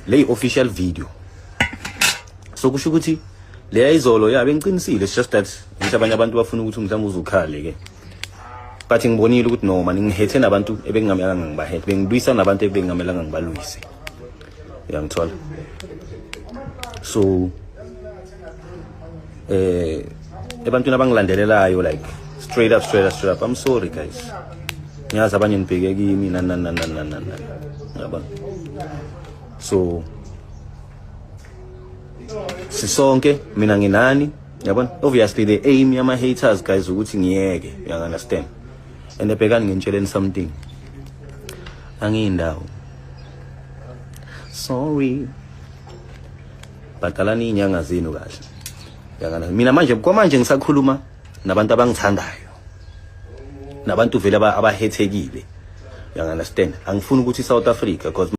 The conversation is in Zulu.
le official video. So kusho ukuthi le izolo yabe ngiqinisile, it's just that ngisho abanye abantu bafuna ukuthi mhlawumbe uzukhale ke. But ngibonile ukuthi no man ngihethe nabantu ebengingamelanga ngibahethe, bengilwisa nabantu ebengingamelanga ngibalwise. Uyangithola? So ebantwini abangilandelelayo like straight up I'm sorry guys. Ngiyazi abanye nibheke kimi ngiyabona. So sisonke mina nginani, yabona? Obviously the aim yama haters guys ukuthi ngiyeke, you understand? And ebhekani ngintshela something. Angiyindawo. Sorry. Bhatalani inyanga zenu kahle. Yangana mina manje kwamanje ngisakhuluma nabantu abangithandayo. Nabantu vele abahethekile. You understand? Angifuni ukuthi South Africa because